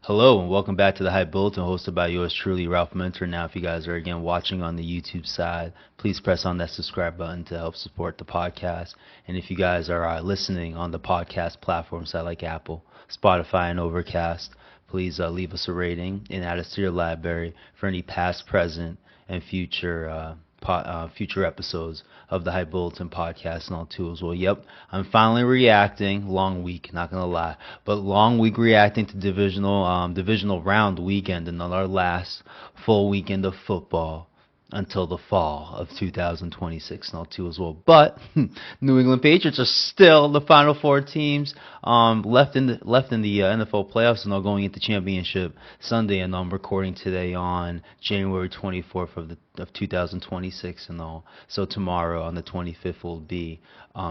Hello and welcome back to the Hype Bulletin, hosted by yours truly, Ralph Mentor. Now, if you guys are again watching on the YouTube side, please press on that subscribe button to help support the podcast. And if you guys are listening on the podcast platforms like Apple, Spotify, and Overcast, please leave us a rating and add us to your library for any past, present, and future future episodes of the Hype Bulletin podcast and all too as well. Yep, I'm finally reacting. Long week, not gonna lie, but long week reacting to divisional round weekend and our last full weekend of football until the fall of 2026 and all too as well. But New England Patriots are still the final four teams left in the NFL playoffs and all going into championship Sunday. And I'm recording today on January 24th of 2026 and all. So tomorrow on the 25th will be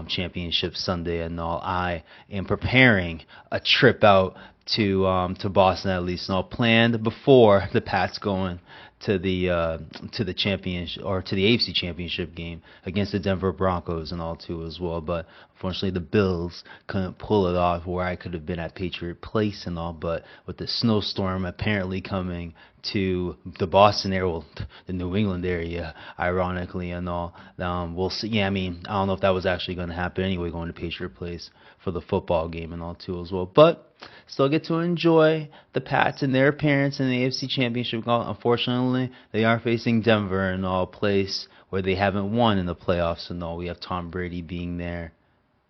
championship Sunday and all. I am preparing a trip out to Boston at least and all, planned before the Pats going to the championship or to the AFC Championship game against the Denver Broncos and all too as well. But unfortunately, the Bills couldn't pull it off where I could have been at Patriot Place and all. But with the snowstorm apparently coming to the Boston area, well, the New England area, ironically and all, we'll see. Yeah, I mean, I don't know if that was actually going to happen anyway, going to Patriot Place for the football game and all too as well. But still get to enjoy the Pats and their appearance in the AFC Championship. Unfortunately, they are facing Denver in all, place where they haven't won in the playoffs and all. We have Tom Brady being there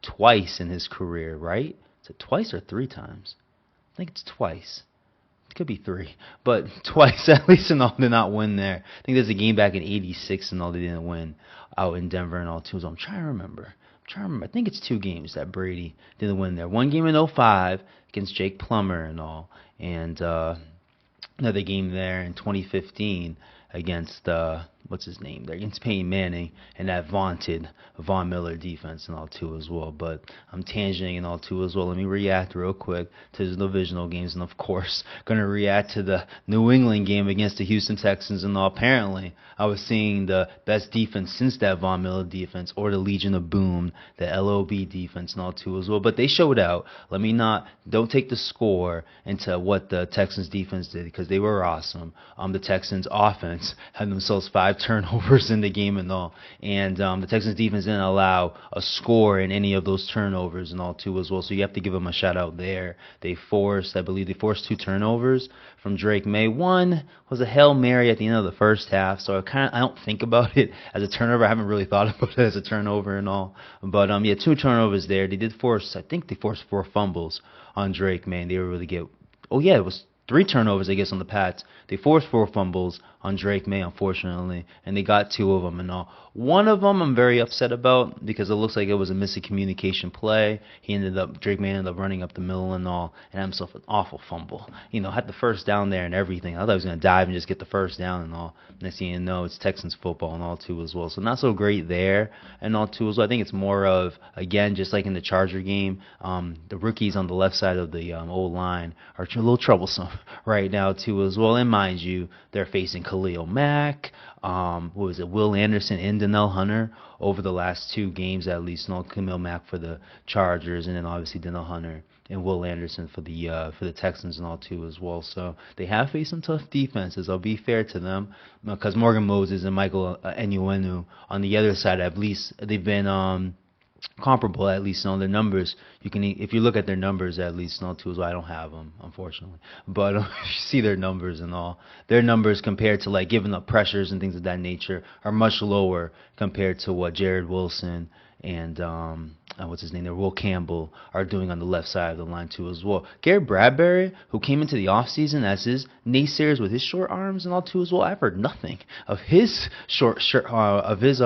twice in his career, right? Is it twice or three times? I think it's twice. It could be three, but twice at least and all did not win there. I think there's a game back in '86 and all they didn't win out in Denver and all too. So I'm trying to remember. I think it's two games that Brady didn't win there. One game in '05 against Jake Plummer and all, and another game there in 2015 against what's his name there, against Peyton Manning and that vaunted Von Miller defense and all too as well. But I'm tangenting and all too as well. Let me react real quick to the divisional games and of course gonna react to the New England game against the Houston Texans and all. Apparently I was seeing the best defense since that Von Miller defense or the Legion of Boom, the LOB defense and all too as well. But they showed out. Don't take the score into what the Texans defense did because they were awesome. The Texans offense had themselves 5 turnovers in the game and all, and the Texans defense didn't allow a score in any of those turnovers and all too as well. So you have to give them a shout out there. I believe they forced 2 turnovers from Drake May. One was a Hail Mary at the end of the first half, so I don't think about it as a turnover. I haven't really thought about it as a turnover and all. But 2 turnovers there. I think they forced 4 fumbles on Drake May. And they were really it was 3 turnovers, I guess, on the Pats. They forced 4 fumbles on Drake May, unfortunately, and they got 2 of them and all. One of them I'm very upset about because it looks like it was a miscommunication play. Drake May ended up running up the middle and all, and had himself an awful fumble. Had the first down there and everything. I thought he was going to dive and just get the first down and all. Next thing you know, it's Texans football and all too as well. So not so great there and all too as well. I think it's more of, again, just like in the Charger game, the rookies on the left side of the old line are a little troublesome right now too as well. And mind you, they're facing Khalil Mack, Will Anderson and Donnell Hunter over the last 2 games at least. Khalil Mack for the Chargers, and then obviously Donnell Hunter and Will Anderson for the Texans and all too as well. So they have faced some tough defenses. I'll be fair to them because Morgan Moses and Michael Enuenu on the other side, at least they've been comparable at least on their numbers. If you look at their numbers at least, too, as well. I don't have them unfortunately, but if you see their numbers and all, their numbers compared to like giving up pressures and things of that nature are much lower compared to what Jared Wilson and Will Campbell are doing on the left side of the line too as well. Garrett Bradbury, who came into the offseason as his naysayers with his short arms and all too as well, I've heard nothing of his shortcomings,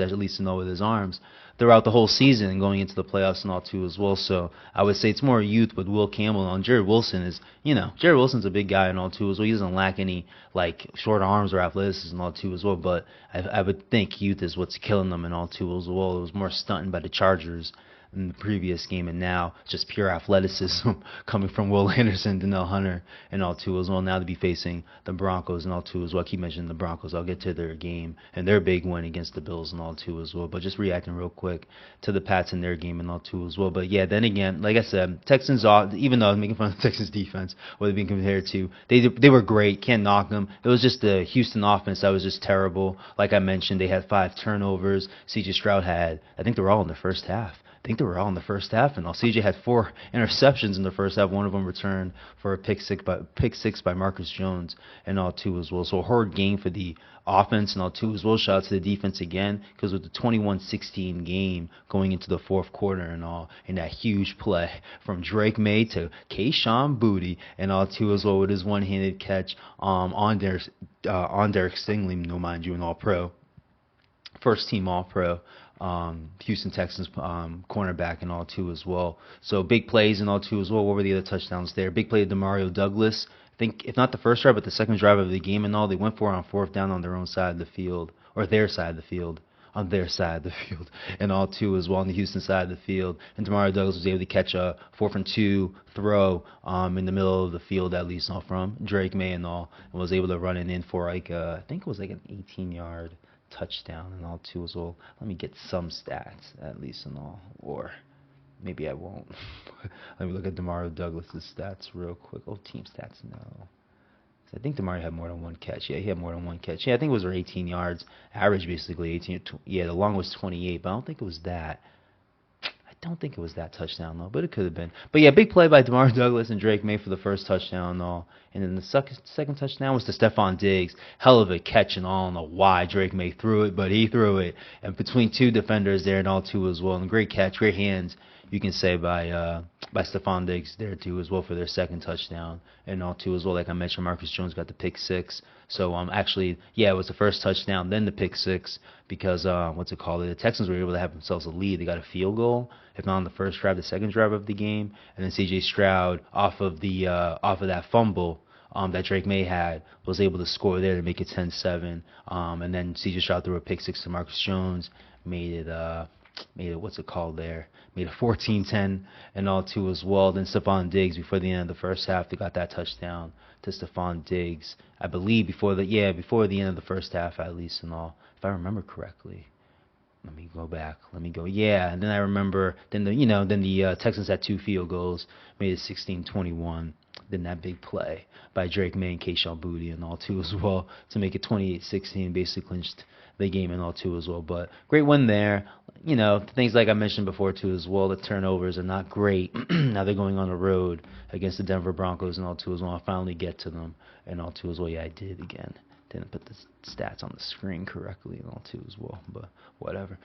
at least with his arms, throughout the whole season and going into the playoffs and all too as well. So I would say it's more youth with Will Campbell. And Jared Wilson Jared Wilson's a big guy and all too as well. He doesn't lack any like short arms or athleticism and all too as well. But I would think youth is what's killing them and all too as well. It was more stunting by the Chargers in the previous game, and now just pure athleticism coming from Will Anderson, Danielle Hunter, and all too as well. Now to be facing the Broncos and all too as well. I keep mentioning the Broncos. I'll get to their game and their big win against the Bills and all too as well. But just reacting real quick to the Pats and their game and all too as well. But yeah, then again, like I said, Texans, even though I was making fun of the Texans defense, what they've been compared to, they were great. Can't knock them. It was just the Houston offense that was just terrible. Like I mentioned, they had 5 turnovers. C.J. Stroud had, I think they were all in the first half. And all CJ had 4 interceptions in the first half. One of them returned for a pick six by Marcus Jones, and all too as well. So a hard game for the offense and all too as well. Shout out to the defense again, because with the 21-16 game going into the fourth quarter and all, and that huge play from Drake May to Kayshon Boutte and all too as well with his one-handed catch on Derek Stingley, no mind you, an All-Pro, first team All-Pro. Houston Texans cornerback and all too as well. So big plays and all too as well. What were the other touchdowns there? Big play to Demario Douglas. I think if not the first drive, but the second drive of the game and all, they went for it on 4th down on their own side of the field, or their side of the field. On their side of the field, and all too as well on the Houston side of the field. And Demario Douglas was able to catch a 4th-and-2 throw in the middle of the field, at least all from Drake May and all, and was able to run it in for like I think it was like an 18-yard touchdown and all too as well. Let me get some stats at least and all, or maybe I won't. Let me look at Demario Douglas's stats real quick. Oh, team stats, no. I think Demario had more than 1 catch. Yeah, he had more than 1 catch. Yeah, I think it was 18 yards, average basically 18. Yeah, the long was 28, but I don't think it was that. I don't think it was that touchdown, though, but it could have been. But yeah, big play by Demario Douglas and Drake May for the first touchdown and all. And then the second touchdown was to Stephon Diggs. Hell of a catch and all. I don't know why Drake May threw it, but he threw it. And between 2 defenders there and all too as well. And great catch, great hands, you can say, by Stephon Diggs there too as well for their second touchdown. And all too as well, like I mentioned, Marcus Jones got the pick 6. So actually, yeah, it was the first touchdown, then the pick 6, because the Texans were able to have themselves a lead. They got a field goal, if not on the first drive, the second drive of the game, and then C.J. Stroud off of that fumble that Drake May had was able to score there to make it 10-7. And then C.J. Stroud threw a pick 6 to Marcus Jones, made it Made it 14-10 and all too as well. Then Stephon Diggs, before the end of the first half, they got that touchdown to Stephon Diggs. I believe before the end of the first half, at least and all, if I remember correctly. Let me go back. Yeah, and then I remember. Then the Texans had 2 field goals, made it 16-21. Then that big play by Drake May and Kayshon Boutte and all too as well to make it 28-16, basically clinched the game and all too as well. But great win there. Things like I mentioned before too as well. The turnovers are not great. Now they're going on the road against the Denver Broncos and all too as well. I'll finally get to them and all too as well. Yeah, I did again. Didn't put the stats on the screen correctly and all too as well, but whatever.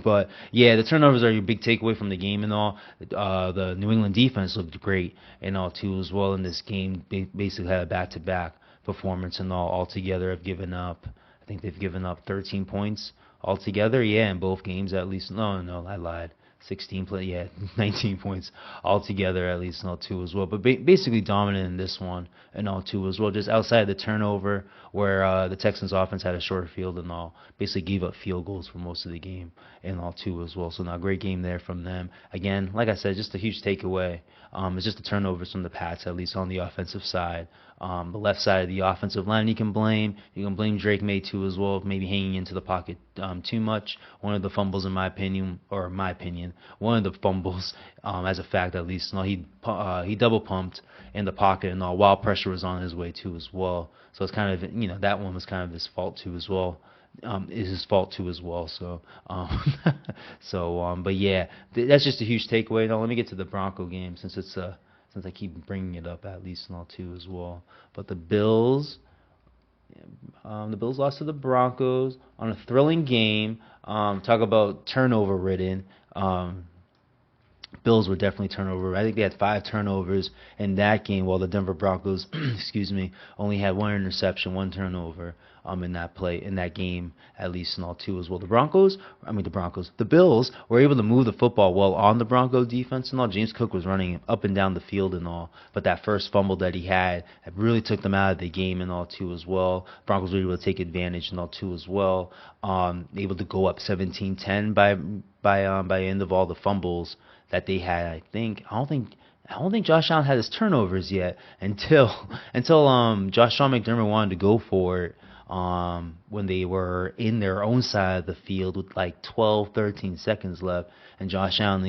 But yeah, the turnovers are your big takeaway from the game and all. The New England defense looked great and all too as well in this game. Basically had a back-to-back performance and all. Altogether have given up, I think they've given up 13 points altogether. Yeah, in both games at least. No, I lied. 19 points altogether, at least, and all two as well. But basically dominant in this one, and all two as well. Just outside the turnover, where the Texans' offense had a shorter field and all, basically gave up field goals for most of the game, and all two as well. So now, great game there from them. Again, like I said, just a huge takeaway. It's just the turnovers from the Pats, at least on the offensive side. The left side of the offensive line you can blame. You can blame Drake May too as well, maybe hanging into the pocket too much. One of the fumbles, in my opinion, one of the fumbles, as a fact at least, he double pumped in the pocket and all while pressure was on his way too as well. So it's kind of, that one was kind of his fault too as well. Is his fault too as well. So, but yeah, that's just a huge takeaway. Now let me get to the Bronco game since I keep bringing it up at least and all too as well. But the Bills lost to the Broncos on a thrilling game. Talk about turnover ridden. Bills were definitely turnover. I think they had 5 turnovers in that game, while the Denver Broncos, excuse me, only had 1 interception, 1 turnover in that game, at least in all two as well. The Bills were able to move the football well on the Bronco defense and all. James Cook was running up and down the field and all, but that first fumble that he had really took them out of the game and all too as well. Broncos were able to take advantage and all too as well. Able to go up 17-10 by the end of all the fumbles that they had. I don't think Josh Allen had his turnovers yet until Sean McDermott wanted to go for it when they were in their own side of the field with like 12, 13 seconds left, and Josh Allen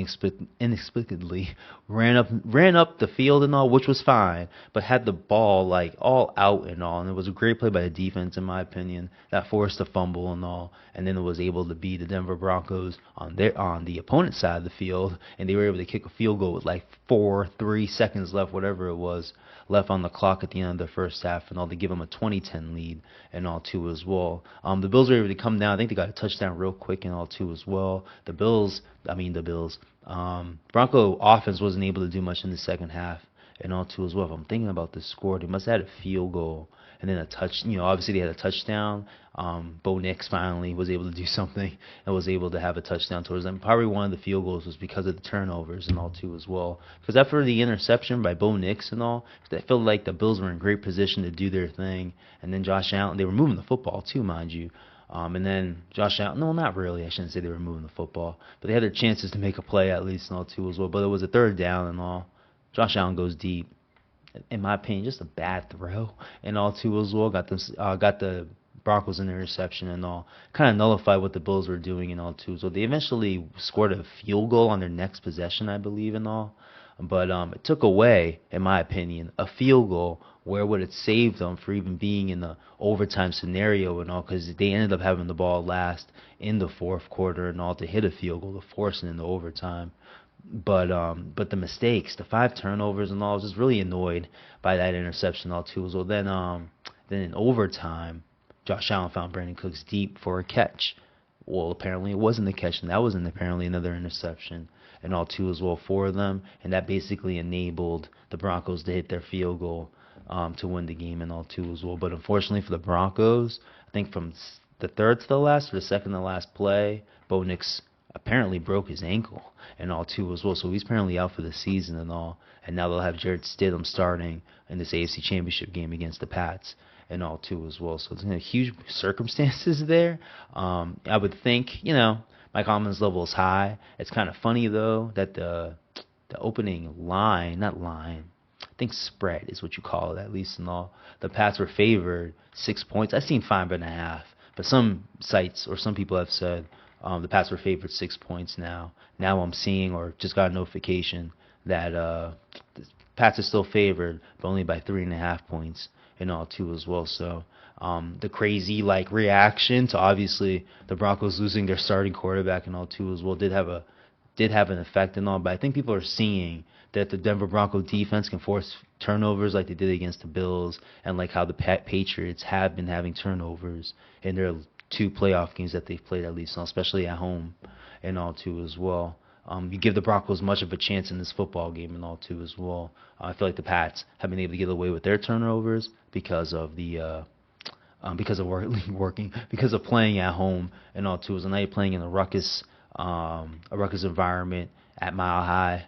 inexplicably ran up the field and all, which was fine, but had the ball like all out and all, and it was a great play by the defense in my opinion that forced a fumble and all, and then it was able to beat the Denver Broncos on the opponent's side of the field, and they were able to kick a field goal with like 3 seconds left, whatever it was, left on the clock at the end of the first half and all, to give them a 20-10 lead and all too as well. The Bills were able to come down. I think they got a touchdown real quick and all too as well. The Bronco offense wasn't able to do much in the second half and all too as well. If I'm thinking about the score, they must have had a field goal and then a touch. Obviously they had a touchdown. Bo Nix finally was able to do something and was able to have a touchdown towards them. Probably one of the field goals was because of the turnovers and all too as well. Because after the interception by Bo Nix and all, I felt like the Bills were in great position to do their thing. And then Josh Allen, they were moving the football too, mind you. And then Josh Allen, no, not really. I shouldn't say they were moving the football, but they had their chances to make a play at least and all too as well. But it was a third down and all. Josh Allen goes deep. In my opinion, just a bad throw and all too as well. Got the Broncos an interception and all. Kind of nullified what the Bills were doing and all too. So they eventually scored a field goal on their next possession, I believe, and all. But it took away, in my opinion, a field goal where would it saved them for even being in the overtime scenario and all, because they ended up having the ball last in the fourth quarter and all to hit a field goal to force it into overtime. But the mistakes, the 5 turnovers and all, I was just really annoyed by that interception all too. So then in overtime, Josh Allen found Brandon Cooks deep for a catch. Well, apparently it wasn't a catch, and that wasn't apparently another interception and all too as well for them, and that basically enabled the Broncos to hit their field goal to win the game and all too as well. But unfortunately for the Broncos, I think from the third to the last or the second to last play, Bo Nix apparently broke his ankle and all too as well. So he's apparently out for the season and all. And now they'll have Jarrett Stidham starting in this AFC Championship game against the Pats and all too as well. So it's huge circumstances there. I would think, my confidence level is high. It's kind of funny though that the opening I think spread is what you call it, at least in all. The Pats were favored 6 points. I've seen 5.5, but some sites or some people have said the Pats were favored 6 points now. Now I'm seeing or just got a notification that the Pats are still favored, but only by 3.5 points and all too as well. So the crazy reaction to obviously the Broncos losing their starting quarterback and all too as well did have an effect and all. But I think people are seeing that the Denver Bronco defense can force turnovers like they did against the Bills, and like how the Patriots have been having turnovers in their 2 playoff games that they've played, at least, especially at home and all too as well. You give the Broncos much of a chance in this football game and all too as well. I feel like the Pats have been able to get away with their turnovers because of because of playing at home and all too. And now you're playing in a ruckus environment at Mile High.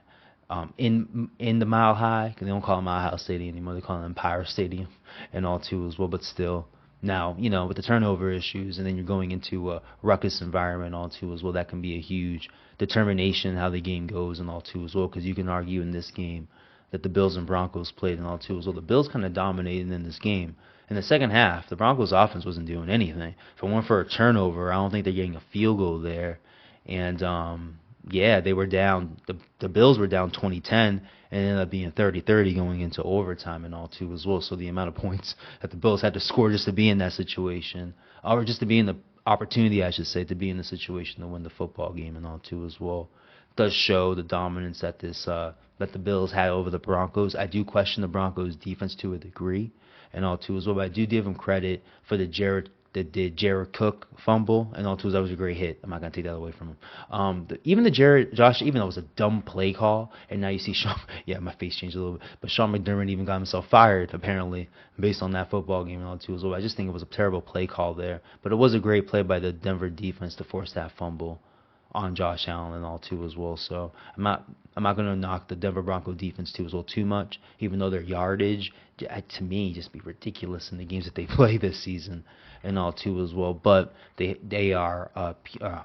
In the Mile High, because they don't call it Mile High Stadium anymore, they call it Empire Stadium and all too as well. But still, now, with the turnover issues, and then you're going into a ruckus environment all too as well, that can be a huge determination how the game goes and all too as well, because you can argue in this game that the Bills and Broncos played and all too as well. The Bills kind of dominated in this game. In the second half, the Broncos offense wasn't doing anything. If it weren't for a turnover, I don't think they're getting a field goal there. And they were down. The Bills were down 20-10, and it ended up being 30-30 going into overtime and all too as well. So the amount of points that the Bills had to score just to be in that situation, or just to be in the opportunity, I should say, to be in the situation to win the football game and all too as well, does show the dominance that that the Bills had over the Broncos. I do question the Broncos' defense to a degree and all too as well, but I do give them credit for the Jarrett the Jared Cook fumble, and all too, that was a great hit. I'm not gonna take that away from him. Even the Josh, even though it was a dumb play call, and now you see Sean. Yeah, my face changed a little bit, but Sean McDermott even got himself fired apparently based on that football game and all too as well. I just think it was a terrible play call there, but it was a great play by the Denver defense to force that fumble on Josh Allen and all too as well. So I'm not going to knock the Denver Bronco defense too as well too much, even though their yardage to me just be ridiculous in the games that they play this season and all too as well. But they are a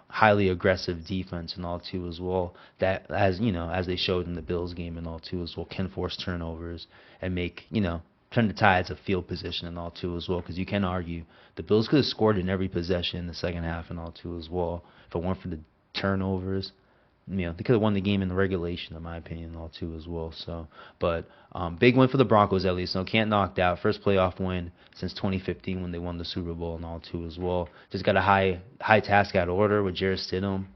highly aggressive defense and all too as well. That as they showed in the Bills game and all too as well, can force turnovers and make turn the tides of field position and all too as well. Because you can argue the Bills could have scored in every possession in the second half and all too as well if it weren't for the turnovers. They could have won the game in the regulation, in my opinion, all too as well. So, but big win for the Broncos at least. No, can't knock that. First playoff win since 2015 when they won the Super Bowl and all too as well. Just got a high task out of order with Jarrett Stidham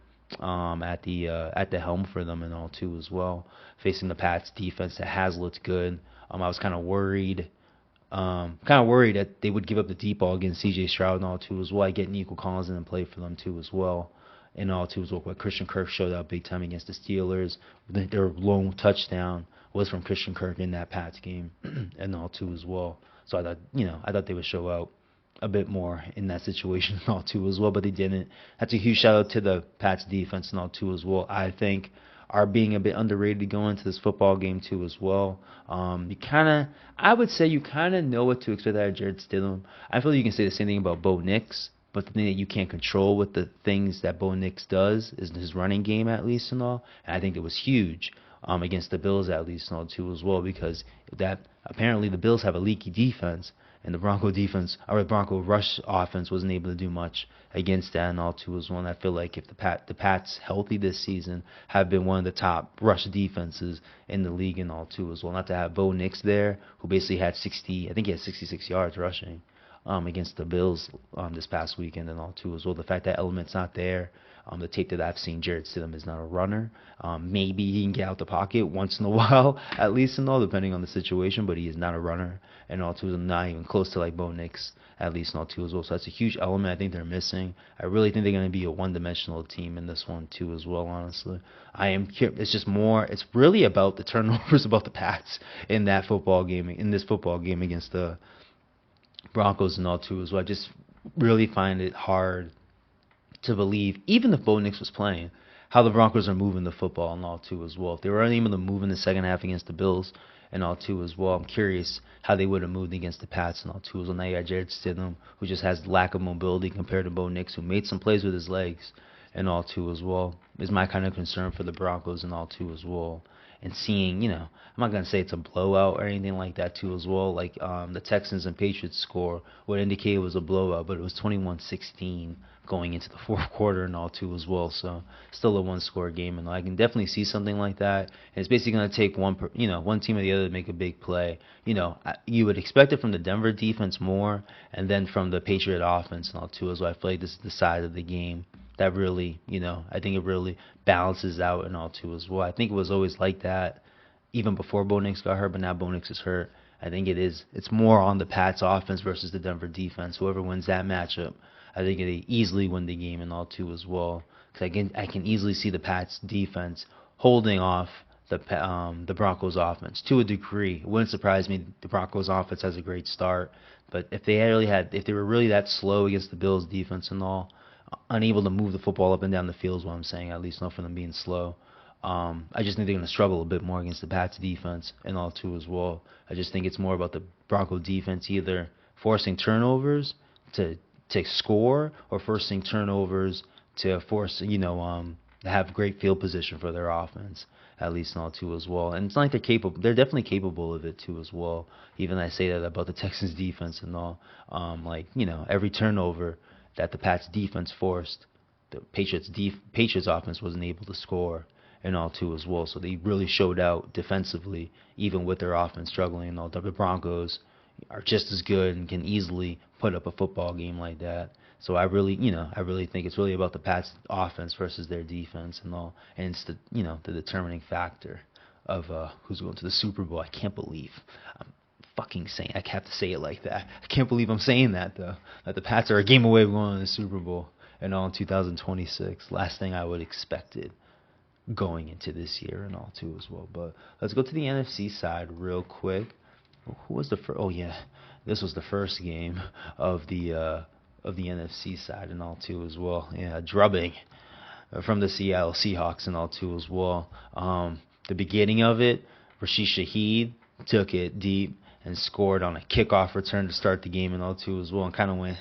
at the helm for them and all too as well. Facing the Pats defense that has looked good. I was kind of worried. That they would give up the deep ball against C.J. Stroud and all too as well. I get Nico Collins in and play for them too as well. And all too as well, but Christian Kirk showed out big time against the Steelers. Their lone touchdown was from Christian Kirk in that Pats game, and all too as well. So I thought they would show out a bit more in that situation and all too as well, but they didn't. That's a huge shout out to the Pats defense and all too as well. I think are being a bit underrated going into this football game too as well. I would say you kind of know what to expect out of Jarrett Stidham. I feel you can say the same thing about Bo Nix. But the thing that you can't control with the things that Bo Nix does is his running game, at least and all. And I think it was huge against the Bills, at least and all too as well, because that apparently the Bills have a leaky defense, and the Bronco rush offense wasn't able to do much against that and all too as well. And I feel like if the Pats healthy this season have been one of the top rush defenses in the league and all too as well. Not to have Bo Nix there, who basically had 66 yards rushing. Against the Bills this past weekend and all too as well. The fact that element's not there, the tape that I've seen, Jarrett Stidham is not a runner. Maybe he can get out the pocket once in a while, at least and all, depending on the situation, but he is not a runner and all too, not even close to like Bo Nix, at least and all too as well. So that's a huge element I think they're missing. I really think they're going to be a one-dimensional team in this one too as well, honestly. It's really about the turnovers about the Pats in this football game against the Broncos and all too as well. I just really find it hard to believe, even if Bo Nix was playing, how the Broncos are moving the football and all too as well. If they were unable to move in the second half against the Bills and all too as well, I'm curious how they would have moved against the Pats and all too as well. Now you got Jarrett Stidham, who just has lack of mobility compared to Bo Nix, who made some plays with his legs and all too as well. Is my kind of concern for the Broncos and all too as well. And seeing, I'm not going to say it's a blowout or anything like that too as well. Like the Texans and Patriots score would indicate it was a blowout, but it was 21-16 going into the fourth quarter and all too as well. So still a one-score game, and I can definitely see something like that. And it's basically going to take one team or the other to make a big play. You would expect it from the Denver defense more, and then from the Patriot offense and all too as well. I feel like this is the side of the game that really, I think it really balances out and all too as well. I think it was always like that even before Bo Nix got hurt, but now Bo Nix is hurt. I think it's more on the Pats offense versus the Denver defense. Whoever wins that matchup, I think they easily win the game and all too as well. Because I can easily see the Pats defense holding off the Broncos offense to a degree. It wouldn't surprise me. The Broncos offense has a great start, but if they were really that slow against the Bills defense and all, unable to move the football up and down the field is what I'm saying, at least not for them being slow. I just think they're going to struggle a bit more against the Pats defense and all too as well. I just think it's more about the Bronco defense either forcing turnovers to score or forcing turnovers to force, to have great field position for their offense, at least and all too as well. And it's not like they're capable. They're definitely capable of it too as well. Even I say that about the Texans defense and all. Every turnover that the Pats defense forced, the Patriots offense wasn't able to score and all too as well. So they really showed out defensively, even with their offense struggling and all. The Broncos are just as good and can easily put up a football game like that. So I really think it's really about the Pats offense versus their defense and all. And it's the determining factor of who's going to the Super Bowl. I can't believe I'm fucking saying. I have to say it like that. I can't believe I'm saying that though. That the Pats are a game away from going to the Super Bowl and all in 2026. Last thing I would expected going into this year and all too as well. But let's go to the NFC side real quick. Who was the first? Oh yeah, this was the first game of the NFC side and all too as well. Yeah, drubbing from the Seattle Seahawks and all too as well. The beginning of it, Rashid Shaheed took it deep and scored on a kickoff return to start the game and all too as well, and kind of went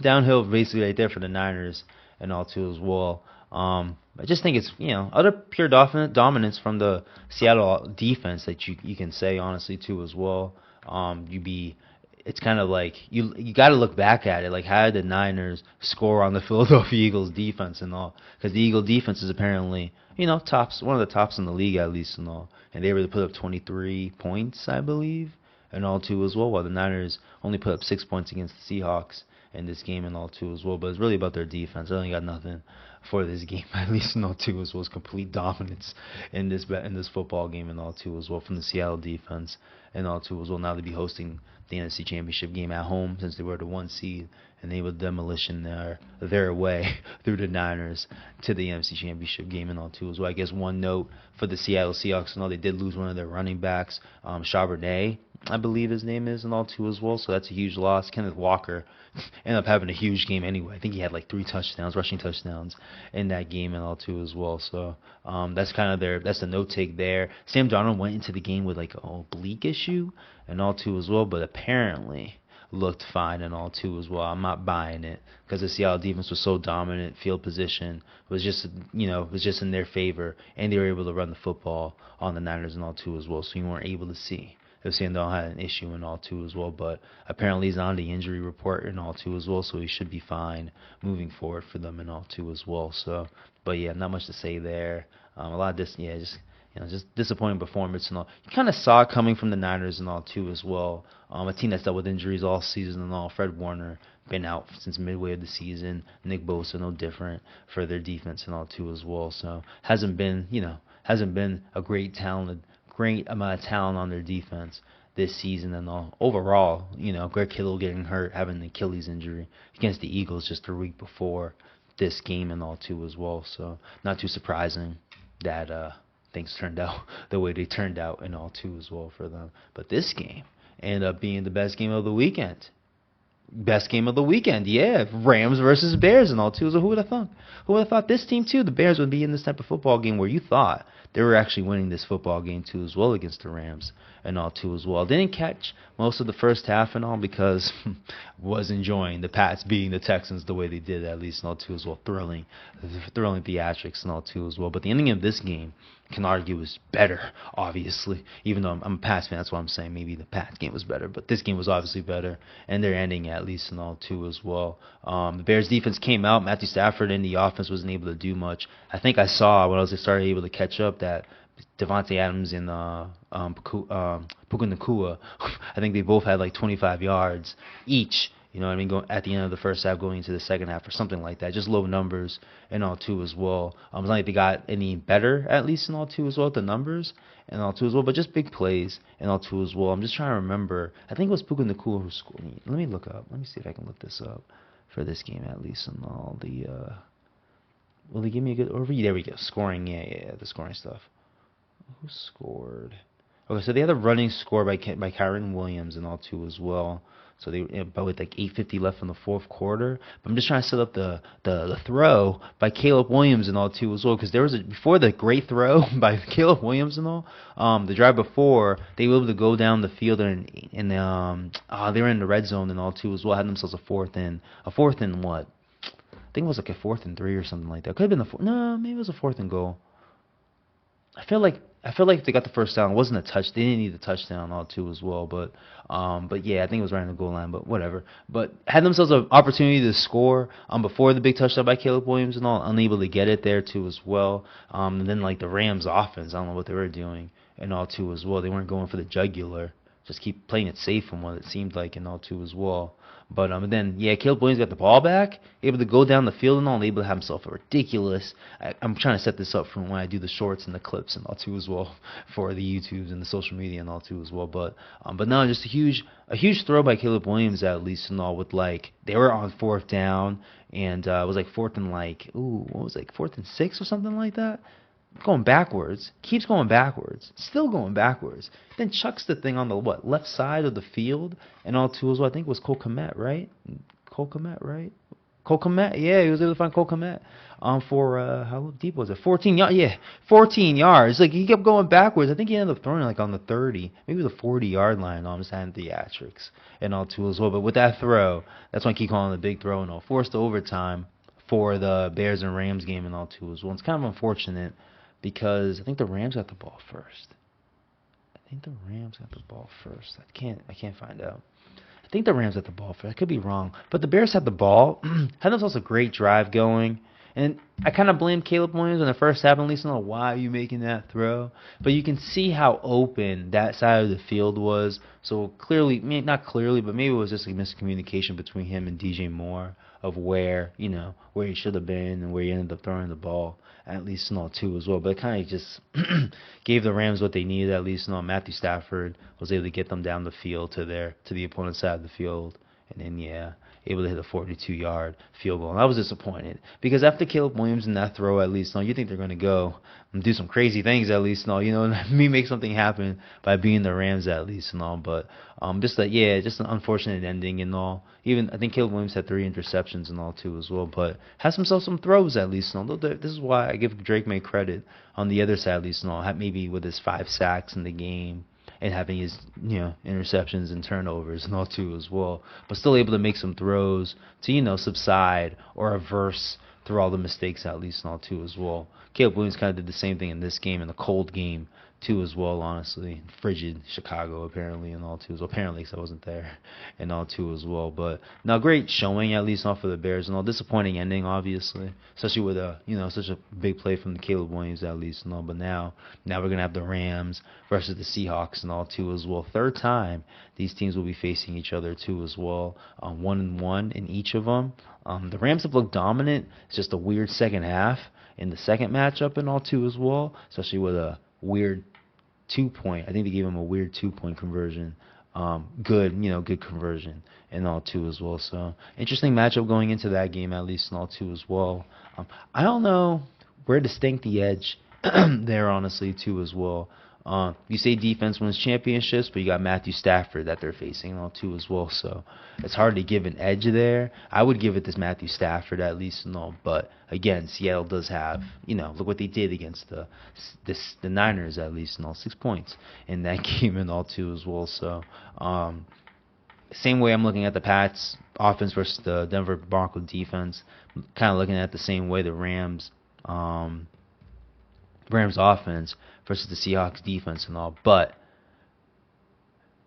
downhill basically right there for the Niners and all too as well. I just think it's, utter pure dominance from the Seattle defense that you can say honestly too as well. It's kind of like you got to look back at it, like how did the Niners score on the Philadelphia Eagles defense and all? Because the Eagle defense is apparently one of the tops in the league at least and all, and they were able to put up 23 points I believe and all too as well, while the Niners only put up 6 points against the Seahawks in this game and all too as well. But it's really about their defense. I only got nothing for this game at least and all too as well. It's complete dominance in this football game and all too as well from the Seattle defense and all too as well. Now they'll be hosting the NFC Championship game at home since they were the 1 seed, and they would demolition their way through the Niners to the NFC Championship game and all too as well. I guess one note for the Seattle Seahawks, they did lose one of their running backs, Charbonnet, I believe his name is, and all too as well. So that's a huge loss. Kenneth Walker ended up having a huge game anyway. I think he had like 3 touchdowns, rushing touchdowns in that game and all too as well. So that's kind of that's the note take there. Sam Darnold went into the game with like an oblique issue and all too as well, but apparently looked fine and all too as well. I'm not buying it because the Seattle defense was so dominant. Field position was just in their favor, and they were able to run the football on the Niners and all too as well. So you weren't able to see if Sam Darnold had an issue and all too as well, but apparently he's on the injury report and all too as well, so he should be fine moving forward for them and all too as well. So, but yeah, not much to say there. A lot of this, just disappointing performance and all. You kind of saw it coming from the Niners and all too as well. A team that's dealt with injuries all season and all. Fred Warner been out since midway of the season. Nick Bosa no different for their defense and all too as well. So hasn't been a great amount of talent on their defense this season and all. Overall, Greg Kittle getting hurt, having an Achilles injury against the Eagles just a week before this game and all too as well. So not too surprising that things turned out the way they turned out and all too as well for them. But this game ended up being the best game of the weekend. Best game of the weekend, yeah. Rams versus Bears and all too. So who would have thought? Who would have thought this team too, the Bears, would be in this type of football game where you thought they were actually winning this football game too as well against the Rams and all too as well. Didn't catch most of the first half and all because was enjoying the Pats beating the Texans the way they did at least and all too as well. Thrilling theatrics and all too as well. But the ending of this game can argue is better, obviously. Even though I'm a Pats fan, that's why I'm saying maybe the Pats game was better. But this game was obviously better, and their ending at least and all too as well. The Bears defense came out. Matthew Stafford in the offense wasn't able to do much. I think I saw when I started able to catch up that Devontae Adams and Puka Nacua, I think they both had like 25 yards each. You know what I mean? Going at the end of the first half, going into the second half, or something like that. Just low numbers and all too as well. It's not like they got any better, at least in all too as well, the numbers and all too as well. But just big plays and all too as well. I'm just trying to remember. I think it was Puka Nacua who scored. Let me look up. Let me see if I can look this up for this game at least and all the. Will they give me a good overview? There we go. Scoring, yeah, the scoring stuff. Who scored? Okay, so they had a running score by Kyren Williams and all too as well. So they about with like 8:50 left in the fourth quarter. But I'm just trying to set up the throw by Caleb Williams and all too as well, because there was before the great throw by Caleb Williams and all. The drive before, they were able to go down the field and they were in the red zone and all too as well. Had themselves a fourth and what? I think it was like a 4th and 3 or something like that. Could have been maybe it was a 4th and goal. I feel like if they got the first down, it wasn't a touch. They didn't need the touchdown all too as well. But yeah, I think it was right on the goal line. But whatever. But had themselves an opportunity to score before the big touchdown by Caleb Williams and all, unable to get it there too as well. And then like the Rams offense, I don't know what they were doing and all too as well. They weren't going for the jugular. Just keep playing it safe from what it seemed like and all too as well. But then, yeah, Caleb Williams got the ball back, able to go down the field and all, and able to have himself a ridiculous. I'm trying to set this up for when I do the shorts and the clips and all too as well for the YouTubes and the social media and all too as well. But no, just a huge throw by Caleb Williams at least and all with like they were on fourth down and it was like fourth and like what was it, like fourth and 6 or something like that. Going backwards, keeps going backwards, still going backwards. Then chucks the thing on the left side of the field, and all too as well. I think it was Cole Kmet, right? Cole Kmet, yeah, he was able to find Cole Kmet. For how deep was it? 14 yards. Yeah, 14 yards. Like he kept going backwards. I think he ended up throwing like on the 30, maybe the 40-yard line. Just having theatrics and all too as well. But with that throw, that's why I keep calling it a big throw and all. Forced to overtime for the Bears and Rams game and all too as well. It's kind of unfortunate. Because I think the Rams got the ball first. I can't find out. I think the Rams got the ball first. I could be wrong. But the Bears had the ball. Had themselves a great drive going. And I kind of blame Caleb Williams in the first half. At least I don't know why you making that throw. But you can see how open that side of the field was. So clearly, not clearly, but maybe it was just a miscommunication between him and DJ Moore of where he should have been and where he ended up throwing the ball. At least too as well. But it kind of just gave the Rams what they needed. At least Matthew Stafford was able to get them down the field to the opponent's side of the field. And then, able to hit a 42-yard field goal. And I was disappointed because after Caleb Williams and that throw, at least, you think they're going to go and do some crazy things, at least, me make something happen by being the Rams, at least, and all. But just an unfortunate ending and all. Even I think Caleb Williams had 3 interceptions and all too as well, but has himself some throws at least. And all. This is why I give Drake May credit on the other side, at least, and all. Maybe with his 5 sacks in the game. And having his, interceptions and turnovers and all too as well, but still able to make some throws to, subside or reverse through all the mistakes at least and all too as well. Caleb Williams kind of did the same thing in this game, in the cold game too as well, honestly. Frigid Chicago apparently and all too as well. Apparently, because I wasn't there and all too as well. But now great showing at least not for the Bears and all. Disappointing ending obviously, especially with such a big play from the Caleb Williams at least and all. But now we're gonna have the Rams versus the Seahawks and all too as well. Third time these teams will be facing each other too as well. 1-1 in each of them. The Rams have looked dominant. It's just a weird second half in the second matchup and all too as well, especially with a weird 2-point. I think they gave him a weird 2-point conversion. Good conversion and all too as well. So interesting matchup going into that game at least and all too as well. I don't know where to stake the edge there honestly too as well. You say defense wins championships, but you got Matthew Stafford that they're facing and all too as well. So it's hard to give an edge there. I would give it to Matthew Stafford at least and all. But again, Seattle does have, look what they did against the Niners at least and all, 6 points in that game and all too as well. So same way I'm looking at the Pats offense versus the Denver Broncos defense. Kind of looking at the same way the Rams offense versus the Seahawks defense and all. But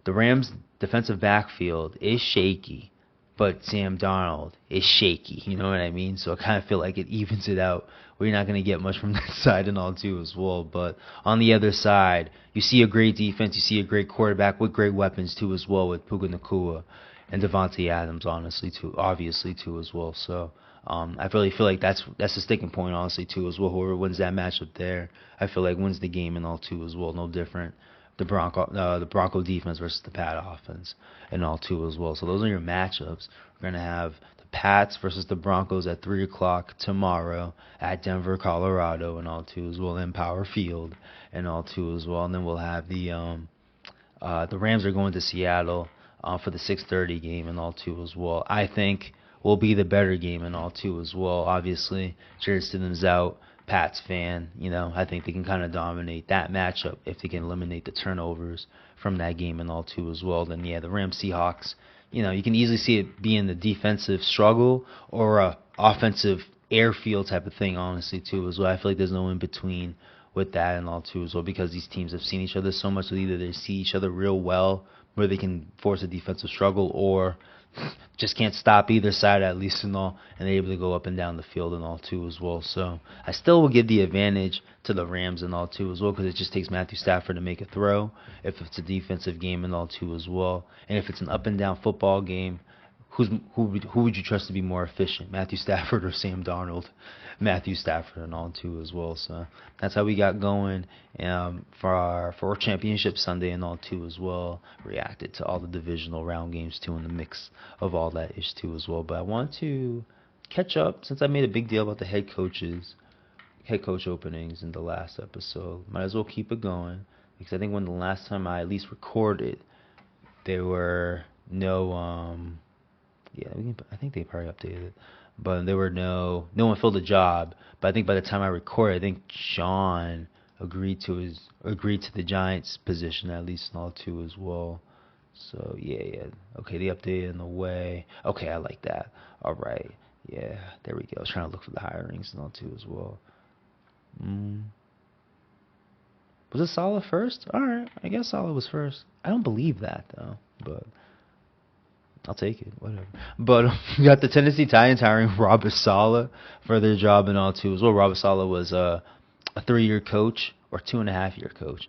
the Rams defensive backfield is shaky, but Sam Darnold is shaky. You know what I mean? So I kind of feel like it evens it out where you're not going to get much from that side and all too as well. But on the other side, you see a great defense. You see a great quarterback with great weapons too as well with Puka Nacua and Devontae Adams, obviously too as well. So I really feel like that's the sticking point, honestly, too, as well. Whoever wins that matchup there, I feel like wins the game and all, too, as well. No different. The Bronco defense versus the Pat offense and all, too, as well. So those are your matchups. We're going to have the Pats versus the Broncos at 3 o'clock tomorrow at Denver, Colorado, and all, too, as well, in Power Field and all, too, as well. And then we'll have the Rams are going to Seattle for the 6:30 game and all, too, as well. I think will be the better game and all too as well. Obviously, Jared Stidham's out, Pats fan. I think they can kind of dominate that matchup if they can eliminate the turnovers from that game and all too as well. Then the Rams Seahawks. You can easily see it being the defensive struggle or a offensive airfield type of thing. Honestly, too as well. I feel like there's no in between with that and all too as well because these teams have seen each other so much that either they see each other real well where they can force a defensive struggle or just can't stop either side at least and all, and they're able to go up and down the field and all too as well. So I still will give the advantage to the Rams and all too as well because it just takes Matthew Stafford to make a throw if it's a defensive game and all too as well. And if it's an up and down football game, who would you trust to be more efficient, Matthew Stafford or Sam Darnold? Matthew Stafford and all too as well. So that's how we got going for our championship Sunday and all too as well. Reacted to all the divisional round games too in the mix of all that ish too as well. But I want to catch up since I made a big deal about the head coach openings in the last episode. Might as well keep it going because I think when the last time I at least recorded, there were no I think they probably updated it, but there were no one filled the job. But I think by the time I recorded, I think Sean agreed to the Giants position at least and all too as well. So yeah. Okay, they updated in the way. Okay, I like that. All right. Yeah, there we go. I was trying to look for the hirings and all too as well. Was it Saleh first? All right, I guess Saleh was first. I don't believe that though, but I'll take it. Whatever. But we got the Tennessee Titans hiring Robert Saleh for their job and all too as well. Robert Saleh was a 3-year coach or 2.5-year coach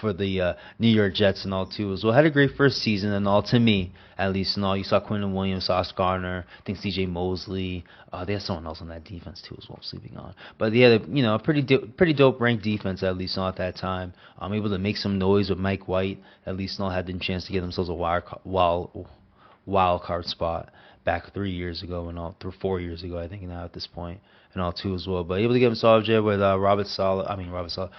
for the New York Jets and all too as well. Had a great first season and all, to me at least and all. You saw Quinton Williams, Sauce Gardner, I think C.J. Mosley. They had someone else on that defense too as well. I'm sleeping on, but they had a pretty dope ranked defense at least at that time. Able to make some noise with Mike White at least. All had the chance to get themselves a wild card spot back 3 years ago and all, through 4 years ago, I think now at this point, and all too as well. But able to get himself a job with Robert Saleh. Robert Saleh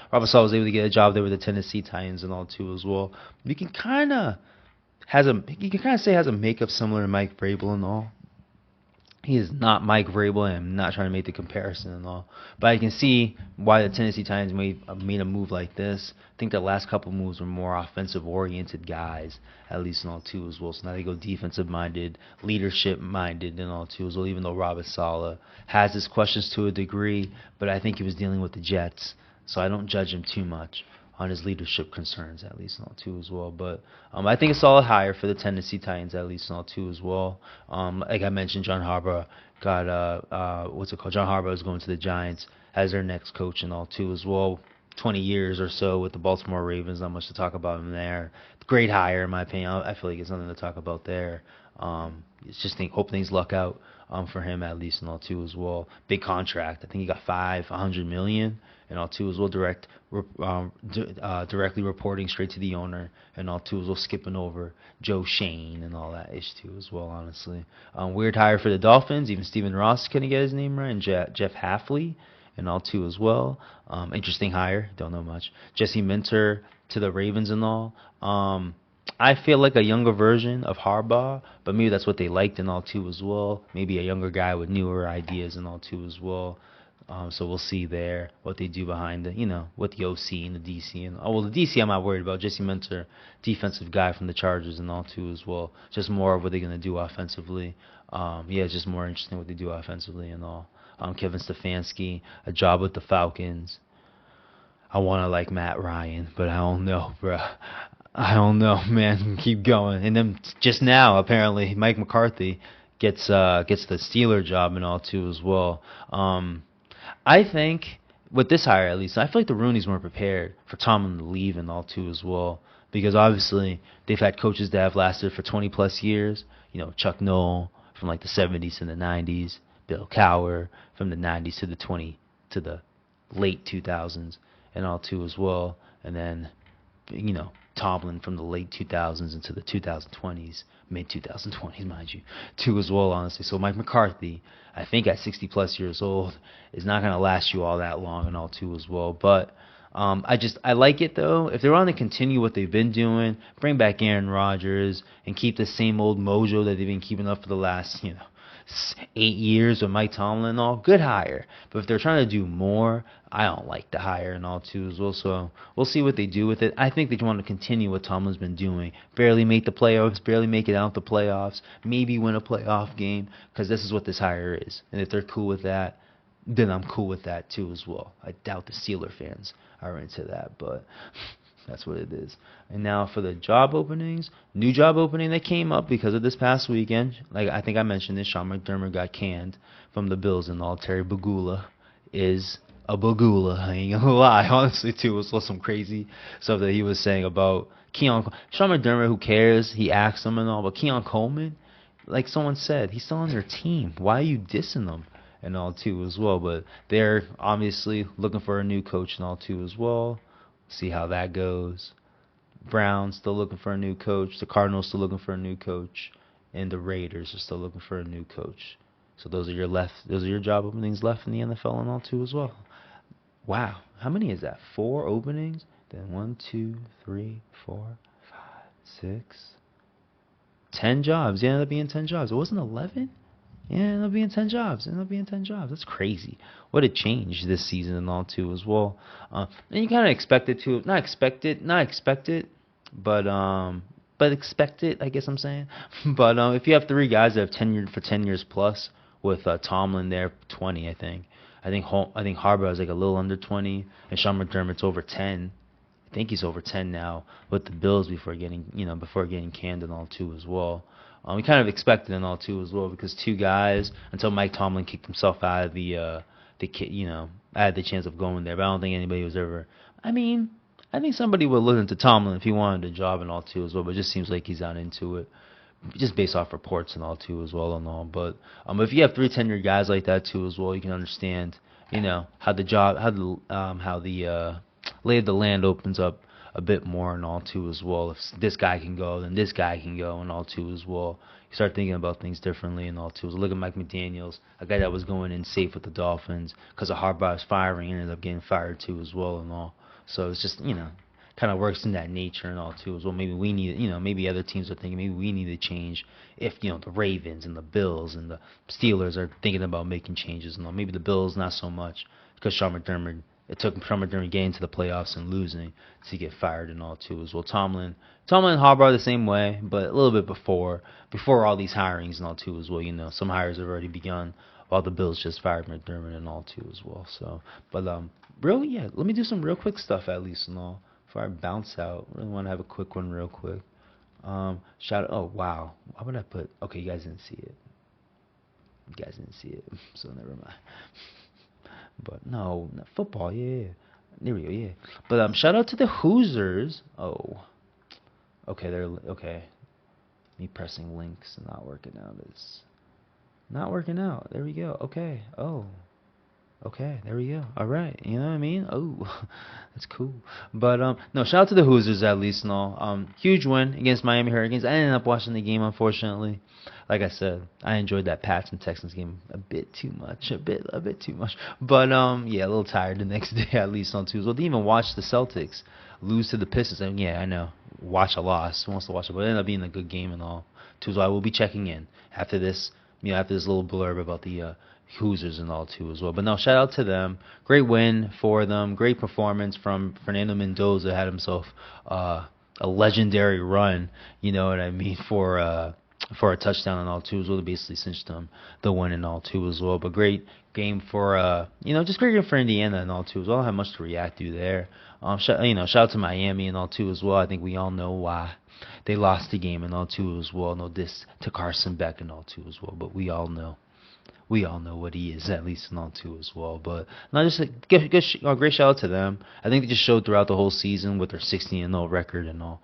was able to get a job there with the Tennessee Titans and all too as well. You can kind of say has a makeup similar to Mike Vrabel and all. He is not Mike Vrabel, and I'm not trying to make the comparison and all. But I can see why the Tennessee Titans made a move like this. I think the last couple moves were more offensive-oriented guys, at least and all too as well. So now they go defensive-minded, leadership-minded and all too as well, even though Robert Saleh has his questions to a degree. But I think he was dealing with the Jets, so I don't judge him too much on his leadership concerns, at least and all too as well. But I think a solid hire for the Tennessee Titans, at least and all too as well. Like I mentioned, John Harbaugh got John Harbaugh is going to the Giants as their next coach and all too as well. 20 years or so with the Baltimore Ravens. Not much to talk about him there. Great hire in my opinion. I feel like it's nothing to talk about there. It's just hope things luck out for him at least and all too as well. Big contract. I think he got $500 million and all too as well. Directly reporting straight to the owner and all too as well. Skipping over Joe Shane and all that ish too as well. Honestly, weird hire for the Dolphins. Even Stephen Ross couldn't get his name right. And Jeff Hafley and all too as well. Interesting hire. Don't know much. Jesse Minter to the Ravens and all. I feel like a younger version of Harbaugh, but maybe that's what they liked and all too as well. Maybe a younger guy with newer ideas and all too as well. So we'll see there what they do behind with the OC and the DC and the DC I'm not worried about. Jesse Minter, defensive guy from the Chargers and all too as well. Just more of what they're gonna do offensively. It's just more interesting what they do offensively and all. Kevin Stefanski, a job with the Falcons. I want to like Matt Ryan, but I don't know, bro. I don't know, man. Keep going. And then just now, apparently, Mike McCarthy gets the Steeler job and all too as well. I think with this hire at least, I feel like the Rooneys weren't prepared for Tomlin to leave and all too as well, because obviously they've had coaches that have lasted for 20 plus years. Chuck Noll from like the 70s to the 90s, Bill Cowher from the 90s to the late 2000s and all too as well, and then Tomlin from the late 2000s into the 2020s, mid 2020s, mind you, too as well, honestly. So Mike McCarthy, I think at 60 plus years old, is not going to last you all that long and all too as well. But I like it though. If they're on to continue what they've been doing, bring back Aaron Rodgers and keep the same old mojo that they've been keeping up for the last 8 years with Mike Tomlin and all, good hire. But if they're trying to do more, I don't like the hire and all too as well. So we'll see what they do with it. I think they want to continue what Tomlin's been doing. Barely make the playoffs, barely make it out the playoffs, maybe win a playoff game, because this is what this hire is. And if they're cool with that, then I'm cool with that too as well. I doubt the Steeler fans are into that, but that's what it is. And now for the job openings, new job opening that came up because of this past weekend. Like I think I mentioned this, Sean McDermott got canned from the Bills and all. Terry Bagula is a Bagula. I ain't gonna lie, honestly too. It was some crazy stuff that he was saying about Sean McDermott. Who cares? He asked him and all, but Keon Coleman, like someone said, he's still on their team. Why are you dissing them and all too as well? But they're obviously looking for a new coach and all too as well. See how that goes. Browns still looking for a new coach. The Cardinals still looking for a new coach, and the Raiders are still looking for a new coach. So those are your job openings left in the NFL and all too as well. Wow, how many is that? 4 openings. Then 1, 2, 3, 4, 5, 6, 10 jobs. Yeah, it ended up being 10 jobs. It wasn't 11. Yeah, it ended up being 10 jobs. That's crazy. What a change this season and all too as well. And you kind of expect it to, not expect it, but expect it, I guess I'm saying. But if you have 3 guys that have tenured for 10 years plus, with Tomlin there 20, I think Harbaugh is like a little under 20, and Sean McDermott's over 10. I think he's over 10 now with the Bills before getting canned and all too as well. We kind of expected and all too as well, because 2 guys until Mike Tomlin kicked himself out of had the chance of going there. But I don't think anybody was ever. I think somebody would listen to Tomlin if he wanted a job and all too as well. But it just seems like he's not into it, just based off reports and all too as well and all. But if you have 3 tenured guys like that too as well, you can understand how the lay of the land opens up a bit more and all too as well. If this guy can go, then this guy can go and all too as well. You start thinking about things differently and all too. So look at Mike McDaniels, a guy that was going in safe with the Dolphins because of Harbaugh's firing, ended up getting fired too as well and all. So it's just kind of works in that nature and all too as well. Maybe we need, maybe other teams are thinking maybe we need to change. If the Ravens and the Bills and the Steelers are thinking about making changes and all, maybe the Bills not so much, because it took Sean McDermott getting to the playoffs and losing to get fired and all too as well. Tomlin and Harbaugh the same way, but a little bit before all these hirings and all too as well. Some hires have already begun, while the Bills just fired McDermott and all too as well. So, but really, yeah, let me do some real quick stuff at least and all before I bounce out. I really want to have a quick one real quick. Shout out. Oh wow, why would I put? Okay, you guys didn't see it. So never mind. But no, not football, yeah. There we go, yeah. But shout out to the Hoosiers. Oh. Okay, okay. Me pressing links and not working out is not working out. There we go. Okay. Oh. Okay, there we go. All right. You know what I mean? Oh, that's cool. But no, shout out to the Hoosiers at least and all. Huge win against Miami Hurricanes. I ended up watching the game, unfortunately. Like I said, I enjoyed that Pats and Texans game a bit too much. But yeah, a little tired the next day at least on Tuesday. Well, didn't even watch the Celtics lose to the Pistons. And yeah, I know. Watch a loss. Who wants to watch it? But it ended up being a good game and all. Tuesday, I will be checking in after this. After this little blurb about the Hoosiers and all too as well. But no, shout out to them. Great win for them. Great performance from Fernando Mendoza. Had himself a legendary run. You know what I mean, for a touchdown and all too as well. Basically cinched them the win and all too as well. But great game for just great game for Indiana and all too as well. I don't have much to react to there. Shout out to Miami and all too as well. I think we all know why they lost the game and all too as well. No diss to Carson Beck and all too as well. But we all know what he is, at least and all too as well. But no, just a great shout out to them. I think they just showed throughout the whole season with their 16-0 record and all.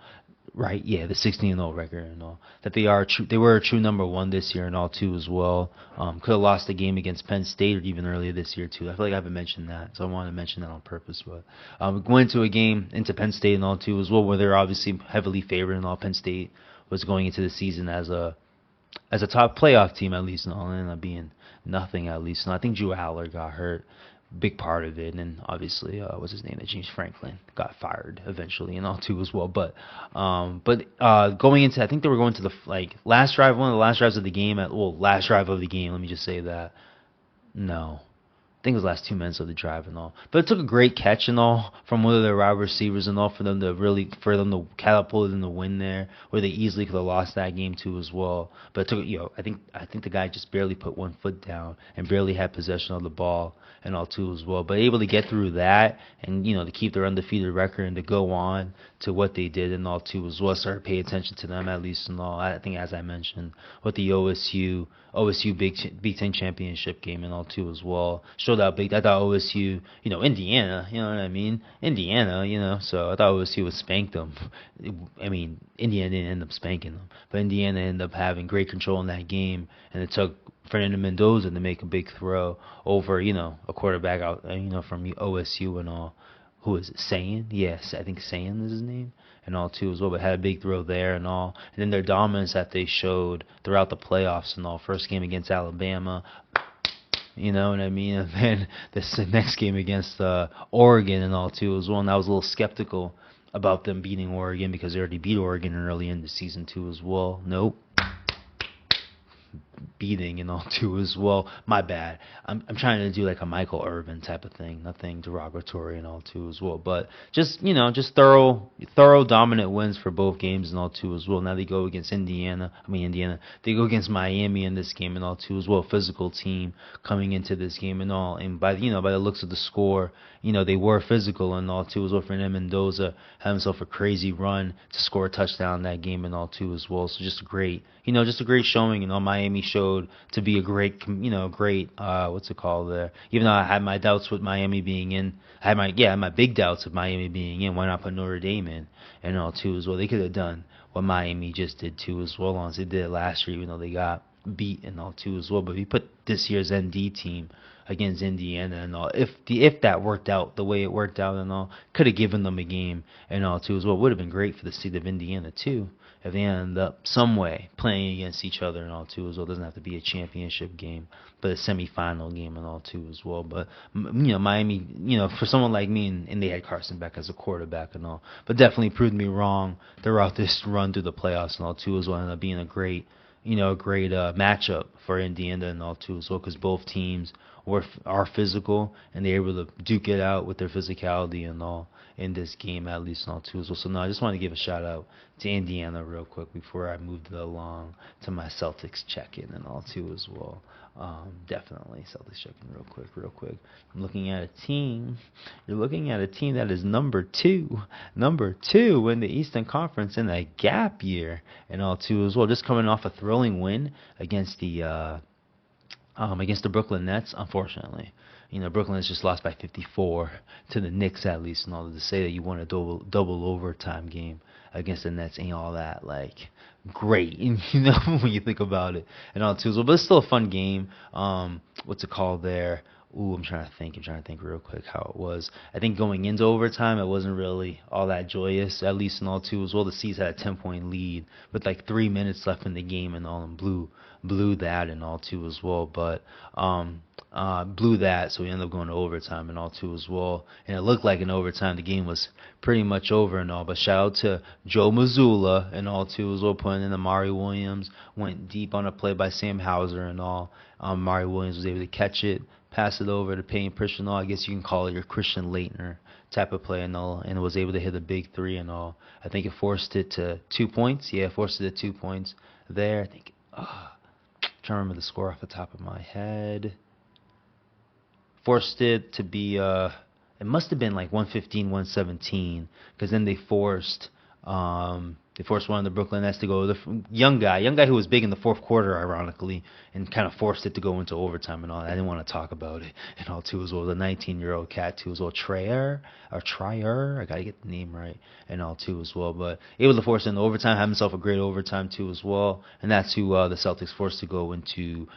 Right, yeah, the 16-0 record and all, that they were a true number 1 this year and all too as well. Could have lost the game against Penn State or even earlier this year too. I feel like I haven't mentioned that, so I wanted to mention that on purpose. But going into Penn State and all too as well, where they're obviously heavily favored and all. Penn State was going into the season as a top playoff team at least, and all, and ended up being nothing at least. And I think Drew Aller got hurt. Big part of it, and obviously, what's his name? James Franklin got fired eventually, and all too as well. But going into, I think they were going to the last drive, one of the last drives of the game. Last drive of the game. Let me just say that. No, I think it was the last 2 minutes of the drive and all. But it took a great catch and all from one of their wide receivers and all for them to catapult in the win there, where they easily could have lost that game too as well. But it took, I think the guy just barely put 1 foot down and barely had possession of the ball and all too as well. But able to get through that and to keep their undefeated record and to go on to what they did and all too as well. Started paying attention to them at least and all. I think, as I mentioned, with the OSU Big Ten Championship game and all too as well. showed out big. I thought OSU, Indiana, you know what I mean? Indiana, so I thought OSU would spank them. I mean, Indiana didn't end up spanking them, but Indiana ended up having great control in that game, and it took Fernando Mendoza to make a big throw over, a quarterback out, from OSU and all. Who is it? Sayan? Yes, I think Sayan is his name. And all too as well, but had a big throw there and all. And then their dominance that they showed throughout the playoffs and all. First game against Alabama, you know what I mean? And then this next game against Oregon and all too as well. And I was a little skeptical about them beating Oregon because they already beat Oregon early in the season too as well. Nope. Beating and all too as well. My bad. I'm trying to do like a Michael Irvin type of thing, nothing derogatory and all too as well. But just thorough dominant wins for both games and all too as well. Now they go against Indiana. They go against Miami in this game and all too as well. Physical team coming into this game and all. And by the looks of the score, they were physical and all too as well. Fernando Mendoza had himself a crazy run to score a touchdown in that game and all too as well. So just a great showing. Miami showed to be a great, what's it called there? Even though I had my doubts with Miami being in, I had my big doubts of Miami being in. Why not put Notre Dame in and all too as well? They could have done what Miami just did too as well, as they did last year, even though they got beat and all too as well. But if you put this year's ND team against Indiana and all, if that worked out the way it worked out and all, could have given them a game and all too as well. Would have been great for the state of Indiana too, if they end up some way playing against each other and all too as well. It doesn't have to be a championship game, but a semifinal game and all too as well. But Miami, for someone like me, and they had Carson Beck as a quarterback and all, but definitely proved me wrong throughout this run through the playoffs and all too as well. Ended up being a great matchup for Indiana and all too as well, because both teams are physical and they're able to duke it out with their physicality and all in this game, at least and all too as well. So no, I just want to give a shout out to Indiana real quick before I moved along to my Celtics check-in and all too as well. Definitely Celtics check-in real quick. I'm looking at a team. You're looking at a team that is number two in the Eastern Conference in a gap year and all too as well. Just coming off a thrilling win against the Brooklyn Nets, unfortunately. Brooklyn has just lost by 54 to the Knicks, at least, and all to say that you won a double overtime game against the Nets ain't all that great, when you think about it and all too as well. But it's still a fun game. What's it called there? I'm trying to think real quick how it was. I think going into overtime, it wasn't really all that joyous, at least in all too as well. The C's had a 10-point lead with 3 minutes left in the game and all, and blew that and all too as well. But blew that, so we ended up going to overtime and all too as well. And it looked like in overtime the game was pretty much over and all. But shout out to Joe Mazzulla and all too as well, putting in Amari Williams, went deep on a play by Sam Hauser and all. Amari Williams was able to catch it, pass it over to Payne Pritchard and all. I guess you can call it your Christian Laettner type of play and all, and was able to hit a big three and all. I think it forced it to 2 points. Yeah, forced it to 2 points there. I think, trying to remember the score off the top of my head. Forced it to be, it must have been 115, 117, because then they forced one of the Brooklyn Nets to go. The young guy who was big in the fourth quarter, ironically, and kind of forced it to go into overtime and all. I didn't want to talk about it and all too as well. The 19-year-old cat too as well, Trier. I gotta get the name right and all too as well. But able to force it into overtime, have himself a great overtime too as well. And that's who the Celtics forced to go into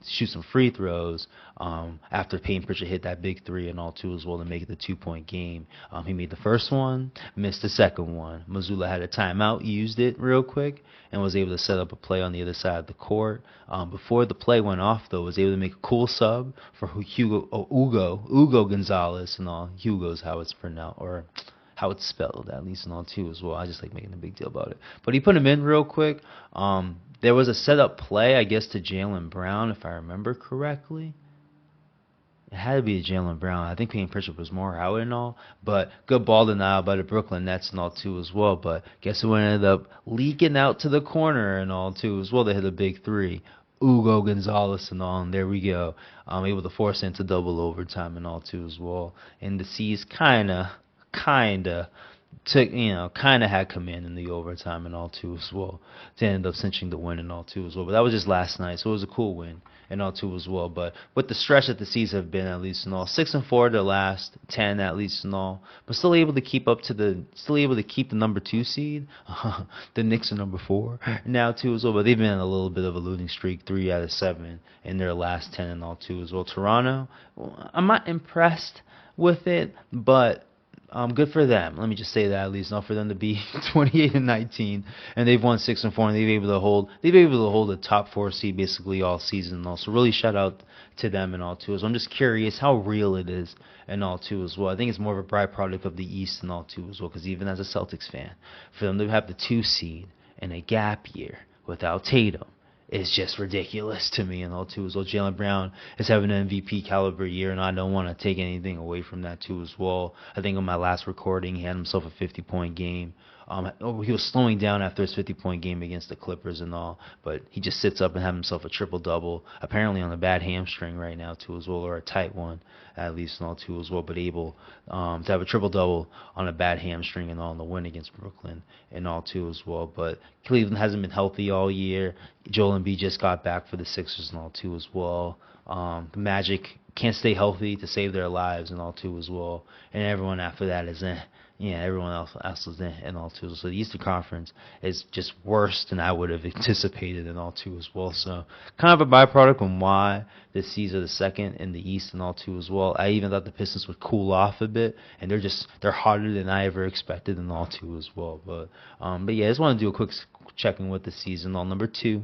shoot some free throws after Payne Pritchard hit that big three and all too as well to make it the 2-point game. He made the first one, missed the second one. Mazzulla had a timeout, used it real quick, and was able to set up a play on the other side of the court. Before the play went off, though, was able to make a cool sub for Hugo Gonzalez and all. Hugo's how it's pronounced, or how it's spelled, at least and all too as well. I just like making a big deal about it. But he put him in real quick. There was a setup play, I guess, to Jaylen Brown, if I remember correctly. It had to be Jaylen Brown. I think Payne Pritchard was more out and all, but good ball denial by the Brooklyn Nets and all too as well. But guess who ended up leaking out to the corner and all too as well? They hit a big three. Hugo Gonzalez and all, and there we go. Able to force into double overtime and all too as well. And the C's kind of had command in the overtime and all too as well to end up cinching the win and all too as well. But that was just last night, so it was a cool win and all too as well. But with the stretch that the season have been, at least and all, 6-4 the last 10 at least and all, but still able to keep the number 2 seed. The Knicks are number 4 now too as well, but they've been in a little bit of a losing streak, 3 out of 7 in their last 10 and all too as well. Toronto, I'm not impressed with it, but good for them. Let me just say that at least, not for them to be 28-19, and they've won 6-4, and they've been able to hold a top 4 seed basically all season and all. So really shout out to them and all too. So I'm just curious how real it is and all too as well. I think it's more of a byproduct of the East and all too as well, because even as a Celtics fan, for them to have the 2 seed in a gap year without Tatum is just ridiculous to me and all too as well. Jaylen Brown is having an MVP caliber year, and I don't want to take anything away from that too as well. I think on my last recording, he had himself a 50-point game. He was slowing down after his 50-point game against the Clippers and all, but he just sits up and has himself a triple-double, apparently on a bad hamstring right now too as well, or a tight one at least and all too as well, but able to have a triple-double on a bad hamstring and all in the win against Brooklyn and all too as well. But Cleveland hasn't been healthy all year. Joel Embiid just got back for the Sixers and all too as well. The Magic can't stay healthy to save their lives and all too as well, and everyone after that is everyone else is in and all too. So the Eastern Conference is just worse than I would have anticipated and all too as well. So kind of a byproduct on why the C's are the second in the East and all too as well. I even thought the Pistons would cool off a bit, and they're harder than I ever expected and all too as well. But yeah, I just want to do a quick check-in with the season. All number 2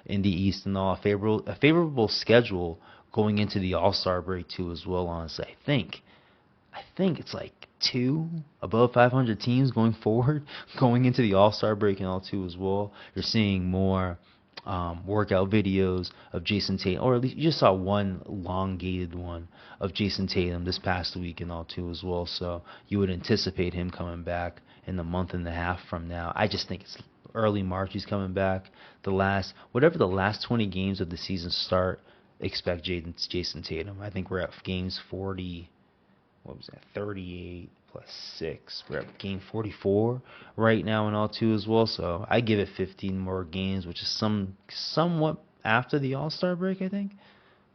in the East and all, a favorable schedule going into the All-Star break too as well. Honestly, I think it's like 2 above 500 teams going forward, going into the All-Star break and all too as well. You're seeing more workout videos of Jason Tatum, or at least you just saw one elongated one of Jason Tatum this past week and all too as well. So you would anticipate him coming back in a month and a half from now. I just think it's early March he's coming back. Whatever the last 20 games of the season start, expect Jason Tatum. I think we're at games 40. What was that? 38 plus 6. We're at game 44 right now and all too as well. So I give it 15 more games, which is somewhat after the All-Star break, I think.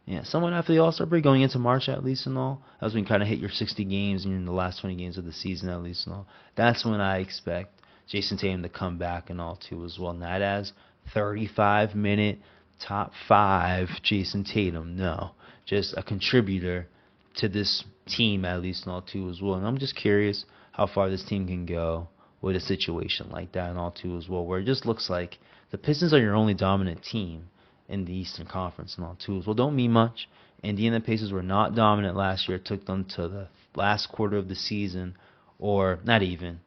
Yeah, somewhat after the All-Star break, going into March at least and all. That's when you kind of hit your 60 games and you're in the last 20 games of the season at least and all. That's when I expect Jason Tatum to come back and all too as well. Not as 35-minute top 5 Jason Tatum. No, just a contributor to this team at least and all too as well. And I'm just curious how far this team can go with a situation like that and all too as well, where it just looks like the Pistons are your only dominant team in the Eastern Conference and all too as well. Don't mean much. Indiana Pacers were not dominant last year. It took them to the last quarter of the season, or let me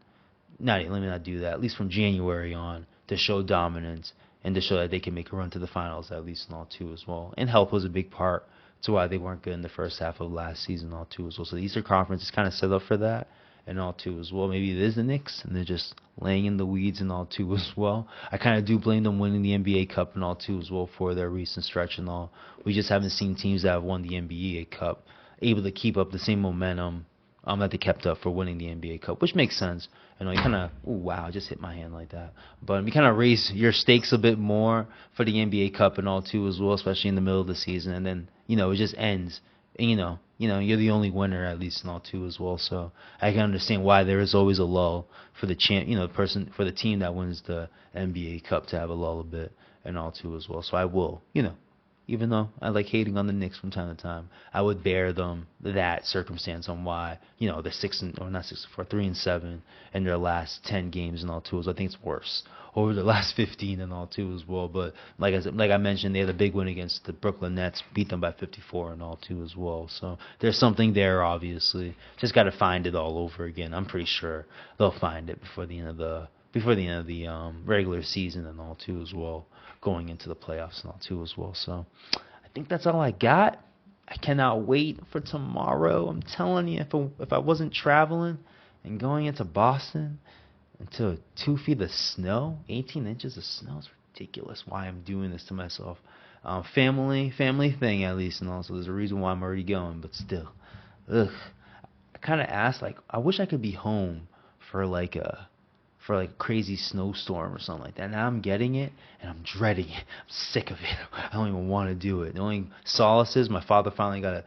not do that, at least from January on, to show dominance and to show that they can make a run to the finals at least and all too as well. And help was a big part to why they weren't good in the first half of last season all too as well. So the Eastern Conference is kind of set up for that and all too as well. Maybe it is the Knicks and they're just laying in the weeds and all too as well. I kind of do blame them winning the NBA Cup and all too as well for their recent stretch and all. We just haven't seen teams that have won the NBA Cup able to keep up the same momentum that they kept up for winning the NBA Cup, which makes sense. You know, you kind of, wow, I just hit my hand like that. But you kind of raise your stakes a bit more for the NBA Cup and all too as well, especially in the middle of the season, and then it just ends. And you're the only winner at least and all too as well. So I can understand why there is always a lull for the for the team that wins the NBA Cup to have a lull a bit and all too as well. So I will, even though I like hating on the Knicks from time to time, I would bear them that circumstance on why, they're 3-7 in their last 10 games and all too. So I think it's worse over the last 15 and all too as well. But like I mentioned, they had a big win against the Brooklyn Nets, beat them by 54 and all too as well. So there's something there, obviously. Just got to find it all over again. I'm pretty sure they'll find it before the end of the regular season and all too as well, going into the playoffs and all too as well. So I think that's all I got. I cannot wait for tomorrow. I'm telling you, if I wasn't traveling and going into Boston into 2 feet of snow, 18 inches of snow, is ridiculous. Why I'm doing this to myself. Family thing at least, and also there's a reason why I'm already going, but still, I kind of asked, I wish I could be home for for like a crazy snowstorm or something like that. Now I'm getting it and I'm dreading it. I'm sick of it. I don't even want to do it. The only solace is my father finally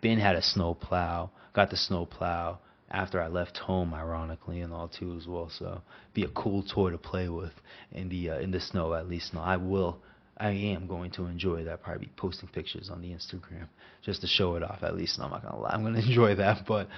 Ben had a snow plow, got the snow plow after I left home, ironically, and all too as well. So be a cool toy to play with in the snow at least. No, I am going to enjoy that. Probably be posting pictures on the Instagram just to show it off at least. No, I'm not gonna lie. I'm gonna enjoy that. But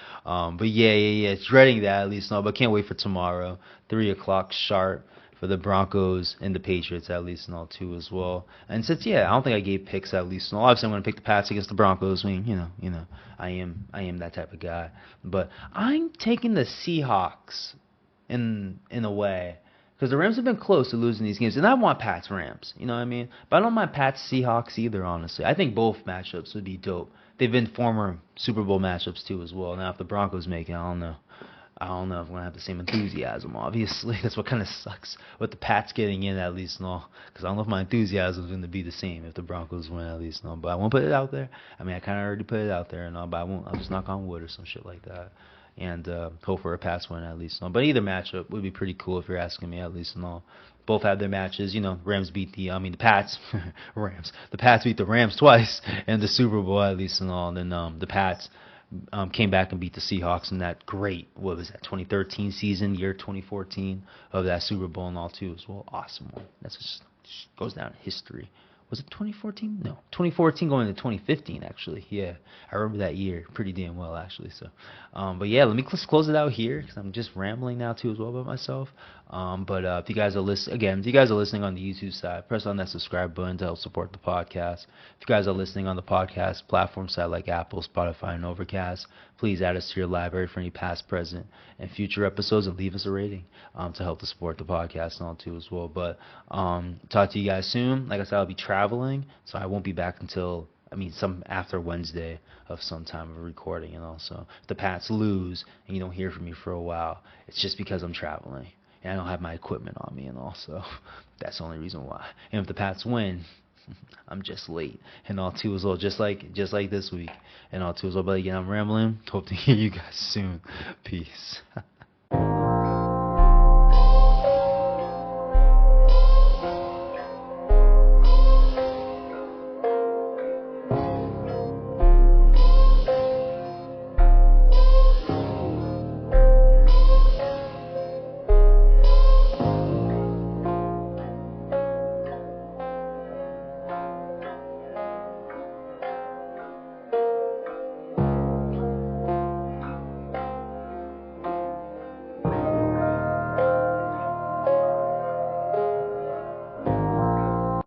yeah. Dreading that at least. No, but can't wait for tomorrow, 3 o'clock sharp for the Broncos and the Patriots at least and all too as well. And since I don't think I gave picks at least. No, obviously I'm gonna pick the Pats against the Broncos. I mean, I am that type of guy. But I'm taking the Seahawks in a way. Because the Rams have been close to losing these games. And I want Pats Rams. You know what I mean? But I don't mind Pats Seahawks either, honestly. I think both matchups would be dope. They've been former Super Bowl matchups too as well. Now if the Broncos make it, I don't know. I don't know if I'm going to have the same enthusiasm, obviously. That's what kind of sucks with the Pats getting in at least and all. Because I don't know if my enthusiasm is going to be the same if the Broncos win at least and all. But I won't put it out there. I mean, I kind of already put it out there and all. But I won't. I'll just knock on wood or some shit like that. And hope for a Pats win at least. But either matchup would be pretty cool if you're asking me at least and all. Both have their matches. Rams beat the Pats. Rams. The Pats beat the Rams twice in the Super Bowl at least and all. And then the Pats came back and beat the Seahawks in that great, 2013 season, year 2014 of that Super Bowl and all too as well. Awesome one. That's just goes down in history. Was it 2014? No, 2014 going into 2015 actually. Yeah, I remember that year pretty damn well actually. So, but yeah, let me close it out here because I'm just rambling now too as well about myself. But if you guys are listening on the YouTube side, press on that subscribe button to help support the podcast. If you guys are listening on the podcast platform side like Apple, Spotify, and Overcast, please add us to your library for any past, present, and future episodes and leave us a rating to help to support the podcast and all too as well. But talk to you guys soon. Like I said, I'll be traveling, so I won't be back until some after Wednesday of some time of recording. And also, if the Pats lose and you don't hear from me for a while, it's just because I'm traveling and I don't have my equipment on me, and also that's the only reason why. And if the Pats win, I'm just late and all too as well, just like this week and all too as well. But again, I'm rambling. Hope to hear you guys soon. Peace.